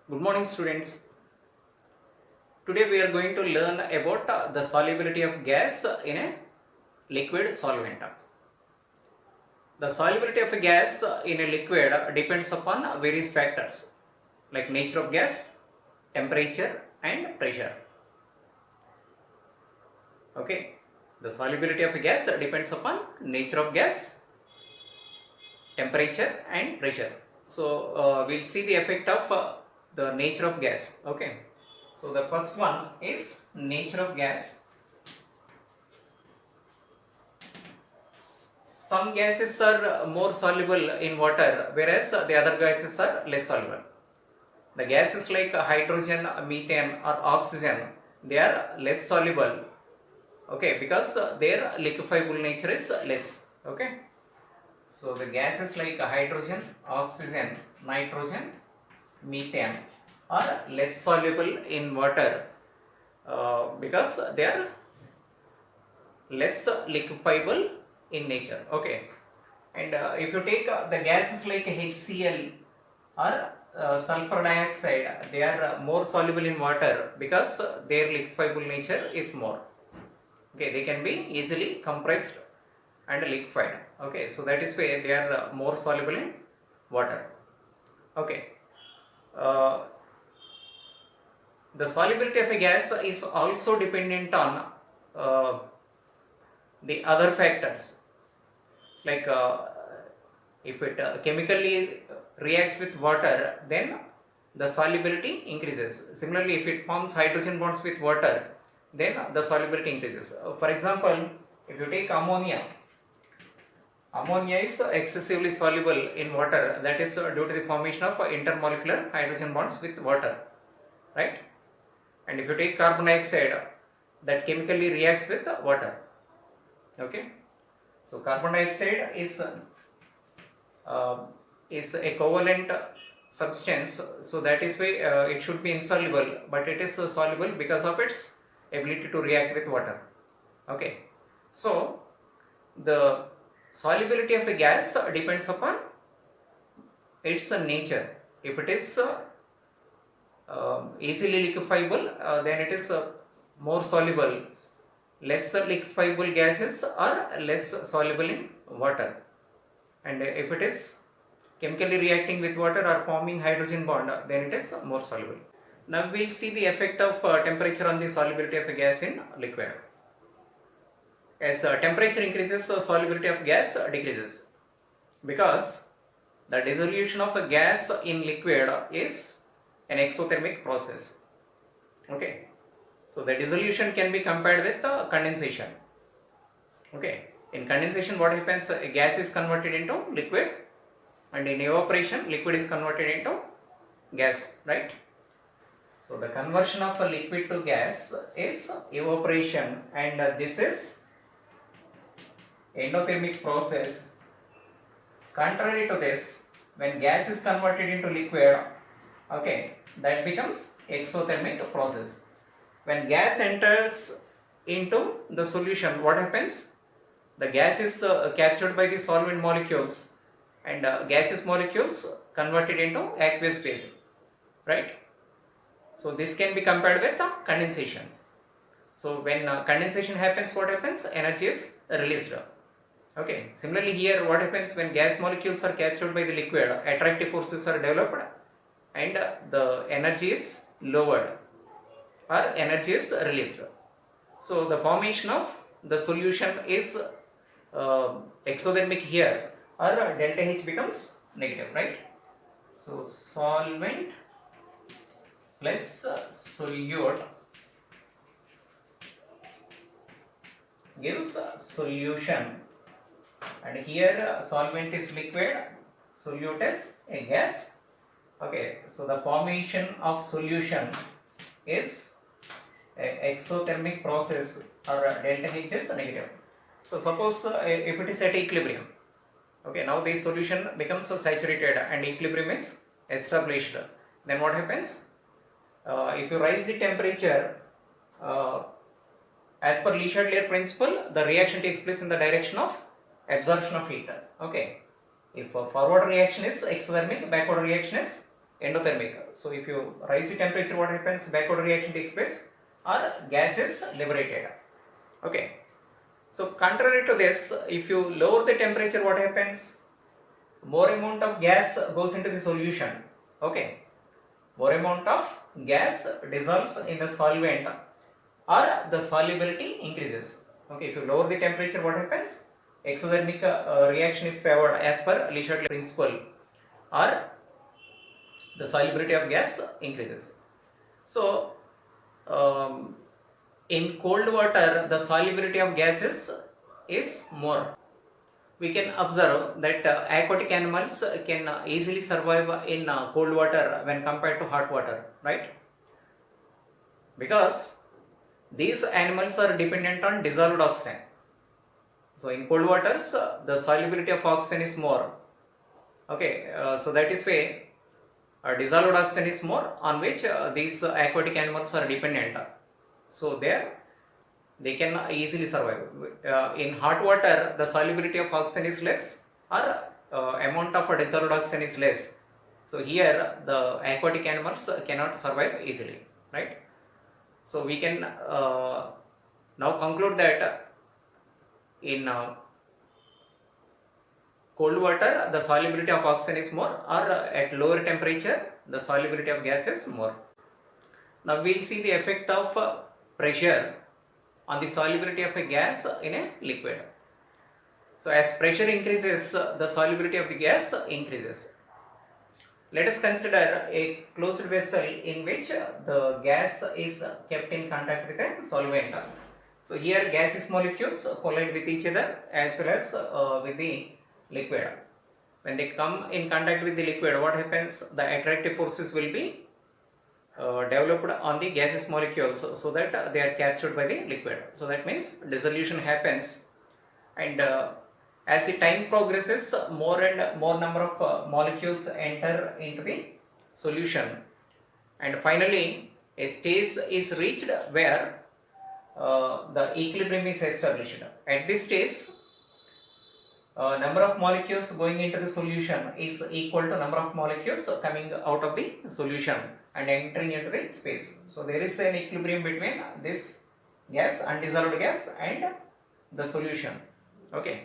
Good morning, students. Today we are going to learn about the solubility of gas in a liquid solvent. The solubility of a gas in a liquid depends upon various factors like nature of gas, temperature, and pressure. Okay, the solubility of a gas depends upon nature of gas, temperature, and pressure. So we'll see the effect of the nature of gas. Okay, so the first one is nature of gas. Some gases are more soluble in water, whereas the other gases are less soluble. The gases like hydrogen, methane, or oxygen, they are less soluble. Okay, because their liquefiable nature is less. Okay, so the gases like hydrogen, oxygen, nitrogen, methane are less soluble in water because they are less liquefiable in nature. Okay, and if you take the gases like HCl or sulfur dioxide, they are more soluble in water because their liquefiable nature is more. Okay, they can be easily compressed and liquefied. Okay, so that is why they are more soluble in water. Okay, uh, the solubility of a gas is also dependent on uh, the other factors like if it chemically reacts with water, then the solubility increases. Similarly, if it forms hydrogen bonds with water, then the solubility increases. For example, if you take ammonia, ammonia is excessively soluble in water. That is due to the formation of intermolecular hydrogen bonds with water, right? And if you take carbon dioxide, that chemically reacts with water. Okay, so carbon dioxide uh, is a covalent substance, so that is why it should be insoluble, but it is soluble because of its ability to react with water. Okay, so the solubility of a gas depends upon its nature. If it is easily liquefiable, then it is more soluble. Less liquefiable gases are less soluble in water, and if it is chemically reacting with water or forming hydrogen bond, then it is more soluble. Now we'll see the effect of temperature on the solubility of a gas in liquid. As temperature increases, solubility of gas decreases, because the dissolution of a gas in liquid is an exothermic process. Okay, so the dissolution can be compared with condensation. Okay, in condensation what happens, a gas is converted into liquid, and in evaporation liquid is converted into gas, right? So the conversion of a liquid to gas is evaporation, and this is endothermic process. Contrary to this, when gas is converted into liquid, okay, that becomes exothermic process. When gas enters into the solution, what happens? The gas is captured by the solvent molecules, and gaseous molecules converted into aqueous phase, right? So this can be compared with condensation. So when condensation happens, what happens? Energy is released. Okay, similarly here what happens, when gas molecules are captured by the liquid, attractive forces are developed, and the energy is lowered or energy is released. So the formation of the solution is exothermic here, or delta H becomes negative, right? So solvent plus solute gives solution, and here solvent is liquid, solute is a gas. Okay, so the formation of solution is a exothermic process, or delta H is negative. So suppose if it is at equilibrium, okay, now the solution becomes saturated and equilibrium is established, then what happens? If you raise the temperature, uh, as per Le Chatelier principle, the reaction takes place in the direction of absorption of heat. Okay, if forward reaction is exothermic, backward reaction is endothermic. So if you rise the temperature, what happens? Backward reaction takes place or gas is liberated. Okay. So contrary to this, if you lower the temperature, what happens? More amount of gas goes into the solution. Okay. More amount of gas dissolves in the solvent or the solubility increases. Okay. If you lower the temperature, what happens? Exothermic reaction is favored as per Le Chatelier's principle, or the solubility of gas increases. So in cold water, the solubility of gases is more. We can observe that aquatic animals can easily survive in cold water when compared to hot water, right? Because these animals are dependent on dissolved oxygen. So in cold waters, the solubility of oxygen is more. Okay, so that is why dissolved oxygen is more, on which these aquatic animals are dependent. So there they can easily survive. In hot water, the solubility of oxygen is less, or amount of dissolved oxygen is less. So here the aquatic animals cannot survive easily, right? So we can now conclude that in cold water, the solubility of oxygen is more, or at lower temperature, the solubility of gas is more. Now we will see the effect of pressure on the solubility of a gas in a liquid. So as pressure increases, the solubility of the gas increases. Let us consider a closed vessel in which the gas is kept in contact with a solvent. So here gaseous molecules collide with each other as well as with the liquid. When they come in contact with the liquid, what happens? The attractive forces will be developed on the gaseous molecules, so that they are captured by the liquid. So that means dissolution happens, and as the time progresses, more and more number of molecules enter into the solution, and finally a stage is reached where the equilibrium is established. At this stage, number of molecules going into the solution is equal to number of molecules coming out of the solution and entering into the space. So there is an equilibrium between this gas, undissolved gas, and the solution. Okay.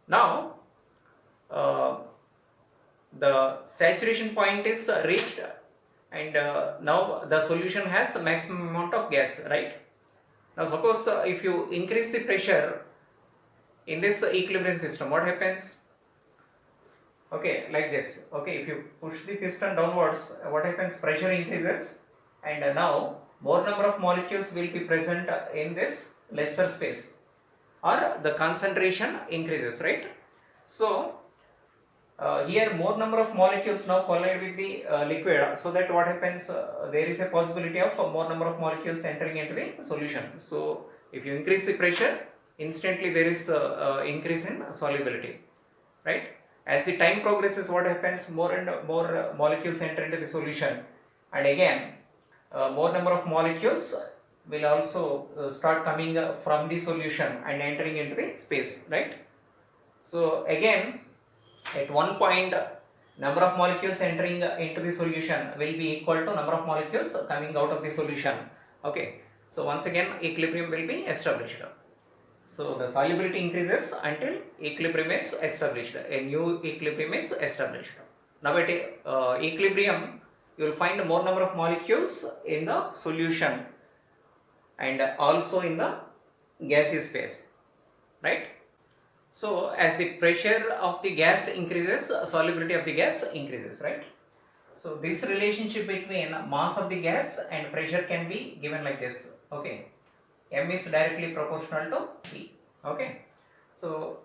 Now the saturation point is reached, and now the solution has a maximum amount of gas, right? Now suppose if you increase the pressure in this equilibrium system, what happens? Okay, like this. Okay, if you push the piston downwards, what happens? Pressure increases, and now more number of molecules will be present in this lesser space, or the concentration increases, right? So here more number of molecules now collide with the liquid, so that what happens? There is a possibility of more number of molecules entering into the solution. So if you increase the pressure, instantly there is increase in solubility, right? As the time progresses, what happens? More and more molecules enter into the solution, and again more number of molecules will also start coming from the solution and entering into the space, right? So again, at one point, number of molecules entering into the solution will be equal to number of molecules coming out of the solution. Okay, so once again equilibrium will be established. So the solubility increases until equilibrium is established. A new equilibrium is established. Now at equilibrium, you will find more number of molecules in the solution and also in the gaseous phase, right? So as the pressure of the gas increases, solubility of the gas increases, right? So this relationship between mass of the gas and pressure can be given like this. Okay, M is directly proportional to P. Okay, so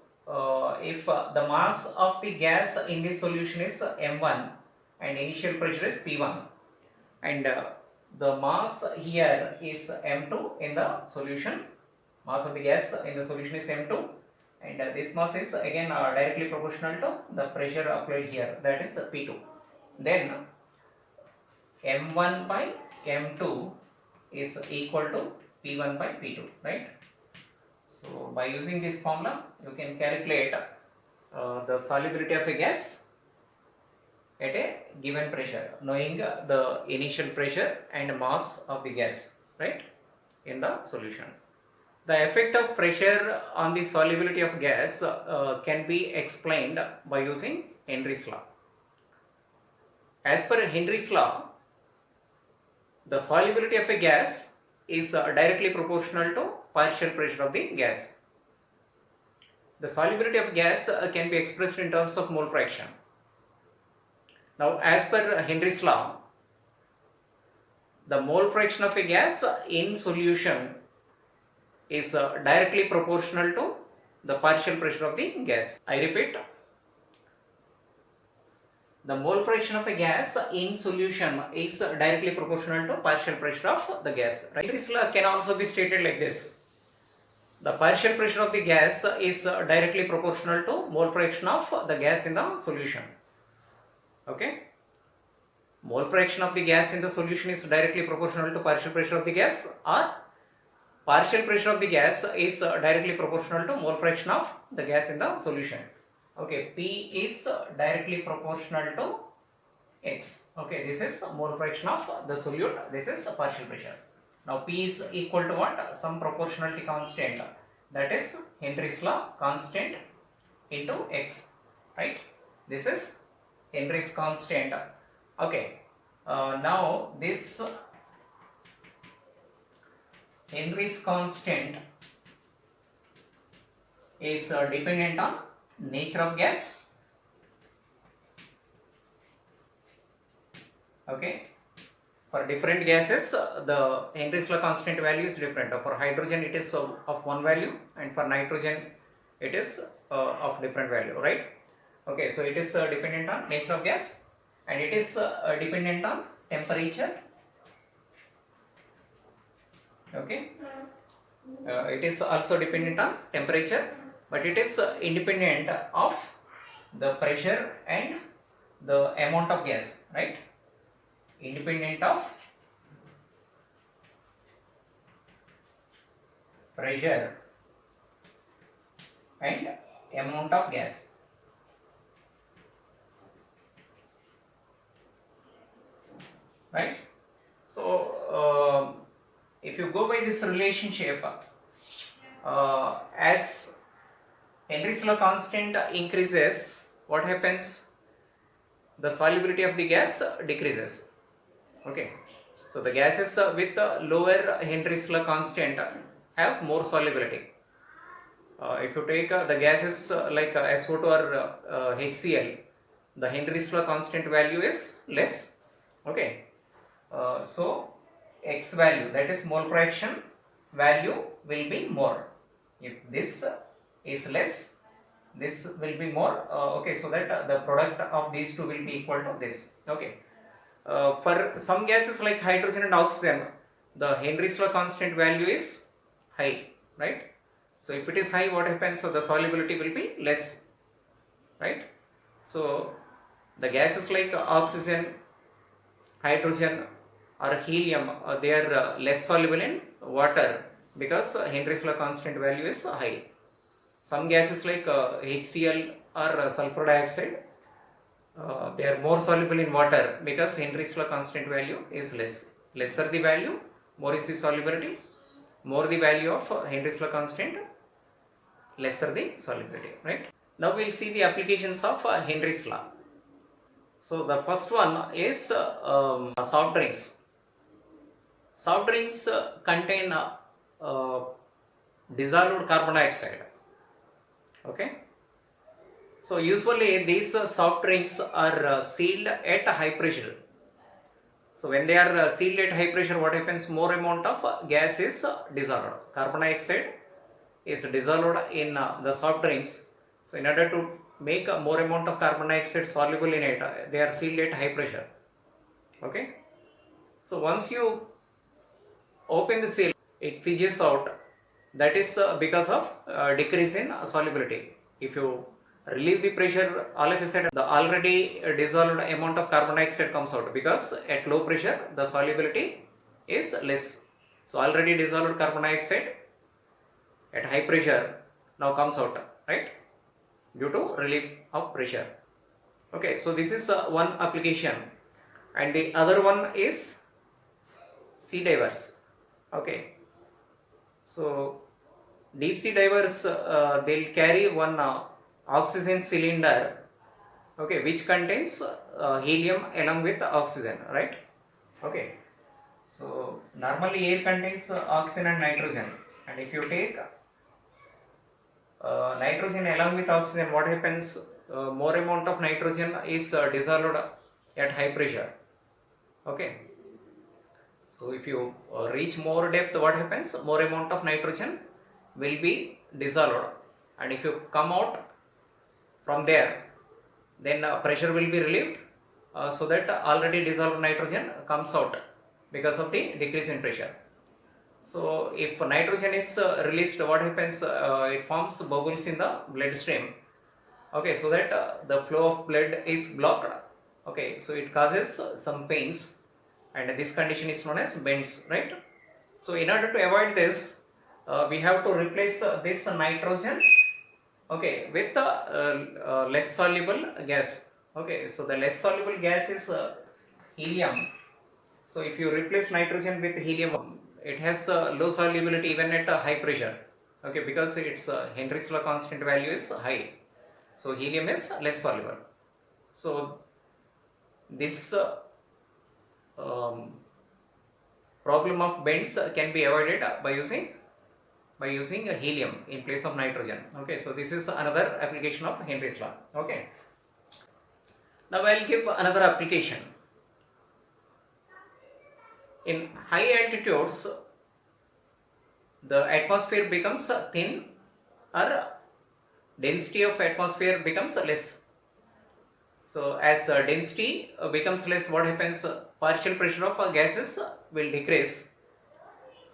if the mass of the gas in this solution is M1 and initial pressure is P1, and the mass here is M2 in the solution, mass of the gas in the solution is M2, and this mass is again directly proportional to the pressure applied here, that is P2. Then M1 by M2 is equal to P1 by P2, right? So by using this formula, you can calculate the solubility of a gas at a given pressure, knowing the initial pressure and mass of the gas, right, in the solution. The effect of pressure on the solubility of gas can be explained by using Henry's law. As per Henry's law, the solubility of a gas is directly proportional to partial pressure of the gas. The solubility of gas can be expressed in terms of mole fraction. Now, as per Henry's law, the mole fraction of a gas in solution is directly proportional to the partial pressure of the gas. I repeat, the mole fraction of a gas in solution is directly proportional to partial pressure of the gas. Right? This law can also be stated like this. The partial pressure of the gas is directly proportional to mole fraction of the gas in the solution. Okay? Mole fraction of the gas in the solution is directly proportional to partial pressure of the gas, or partial pressure of the gas is directly proportional to mole fraction of the gas in the solution. Okay, P is directly proportional to X. Okay, this is mole fraction of the solute, this is the partial pressure. Now P is equal to what? Some proportionality constant, that is Henry's law, constant into X, right? This is Henry's constant. Okay, now this Henry's constant is dependent on nature of gas. Okay, for different gases the Henry's law constant value is different. For hydrogen it is of one value, and for nitrogen it is of different value, right? Okay, so it is dependent on nature of gas, and it is dependent on temperature. Okay, it is also dependent on temperature, but it is independent of the pressure and the amount of gas, right? Independent of pressure and amount of gas. Right? So, if you go by this relationship, as Henry's law constant increases, what happens? The solubility of the gas decreases. Okay, so the gases with lower Henry's law constant have more solubility. If you take the gases like SO2 or HCl, the Henry's law constant value is less. Okay, so X value, that is mole fraction value, will be more. If this is less, this will be more. Okay, so that the product of these two will be equal to this. Okay, for some gases like hydrogen and oxygen, the Henry's law constant value is high, right? So if it is high, what happens? So the solubility will be less, right? So the gases like oxygen, hydrogen or helium, they are less soluble in water because Henry's law constant value is high. Some gases like HCl or sulfur dioxide, they are more soluble in water because Henry's law constant value is less. Lesser the value, more is the solubility. More the value of Henry's law constant, lesser the solubility, right? Now we will see the applications of Henry's law. So the first one is soft drinks. Soft drinks contain dissolved carbon dioxide. Okay. So usually these soft drinks are sealed at high pressure. So when they are sealed at high pressure, what happens? More amount of gas is dissolved. Carbon dioxide is dissolved in the soft drinks. So in order to make a more amount of carbon dioxide soluble in it, they are sealed at high pressure. Okay. So once you open the seal, it fizzes out. That is because of decrease in solubility. If you relieve the pressure, all of a sudden the already dissolved amount of carbon dioxide comes out, because at low pressure the solubility is less. So already dissolved carbon dioxide at high pressure now comes out, right, due to relief of pressure. Okay, so this is one application, and the other one is sea divers. Okay, so deep sea divers, they'll carry one oxygen cylinder, okay, which contains helium along with oxygen, right? Okay, so normally air contains oxygen and nitrogen, and if you take nitrogen along with oxygen, what happens? More amount of nitrogen is dissolved at high pressure. Okay, so if you reach more depth, what happens? More amount of nitrogen will be dissolved, and if you come out from there, then pressure will be relieved, so that already dissolved nitrogen comes out because of the decrease in pressure. So if nitrogen is released, what happens? It forms bubbles in the bloodstream. Okay, so that the flow of blood is blocked. Okay, so it causes some pains, and this condition is known as bends, right? So in order to avoid this, we have to replace this nitrogen, okay, with less soluble gas. Okay, so the less soluble gas is helium. So if you replace nitrogen with helium, it has low solubility even at high pressure. Okay, because its Henry's law constant value is high. So helium is less soluble. So this um, problem of bends can be avoided by using helium in place of nitrogen. Okay, so this is another application of Henry's law. Okay. Now I will give another application. In high altitudes, the atmosphere becomes thin, or density of atmosphere becomes less. So as density becomes less, what happens? Partial pressure of gases will decrease.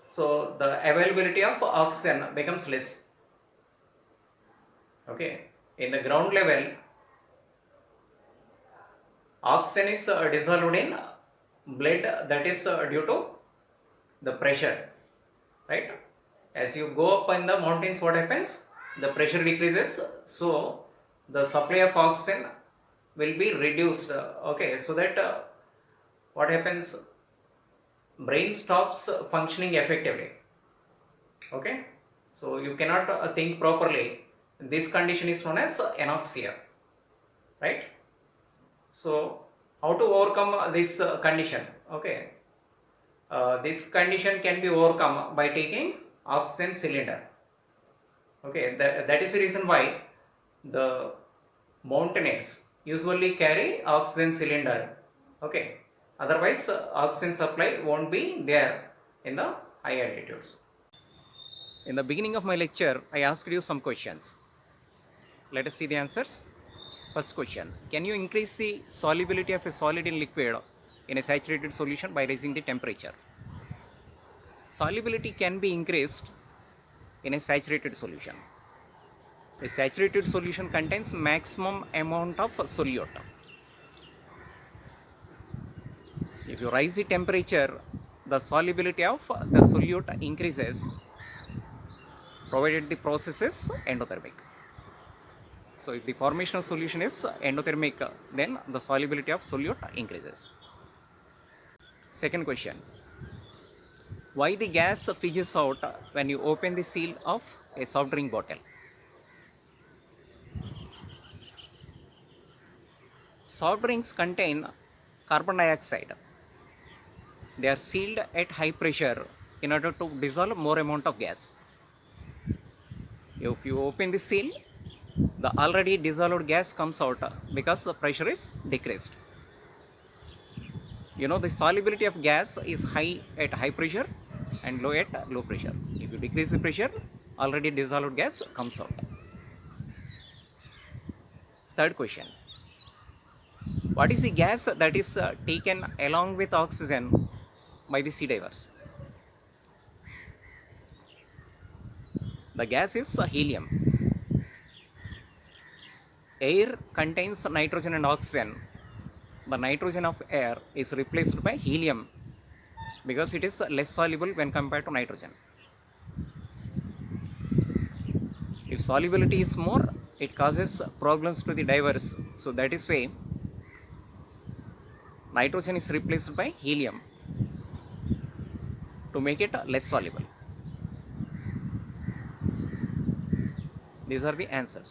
So the availability of oxygen becomes less. Okay. In the ground level, oxygen is dissolved in blood, that is due to the pressure, right? As you go up in the mountains, what happens? The pressure decreases, so the supply of oxygen will be reduced. Okay, so that what happens? Brain stops functioning effectively. Okay, so you cannot think properly. This condition is known as anoxia, right? So how to overcome this condition? Okay, this condition can be overcome by taking oxygen cylinder. Okay, that is the reason why the mountaineers usually carry oxygen cylinder. Okay, otherwise oxygen supply won't be there in the high altitudes. In the beginning of my lecture, I asked you some questions. Let us see the answers. First question: can you increase the solubility of a solid in liquid in a saturated solution by raising the temperature? Solubility can be increased in a saturated solution. A saturated solution contains maximum amount of solute. If you raise the temperature, the solubility of the solute increases, provided the process is endothermic. So if the formation of solution is endothermic, then the solubility of solute increases. Second question: why the gas fizzes out when you open the seal of a soft drink bottle? Soft drinks contain carbon dioxide. They are sealed at high pressure in order to dissolve more amount of gas. If you open the seal, the already dissolved gas comes out because the pressure is decreased. You know, the solubility of gas is high at high pressure and low at low pressure. If you decrease the pressure, already dissolved gas comes out. Third question: what is the gas that is taken along with oxygen by the sea divers? The gas is helium. Air contains nitrogen and oxygen. The nitrogen of air is replaced by helium because it is less soluble when compared to nitrogen. If solubility is more, it causes problems to the divers. So that is why nitrogen is replaced by helium to make it less soluble. These are the answers.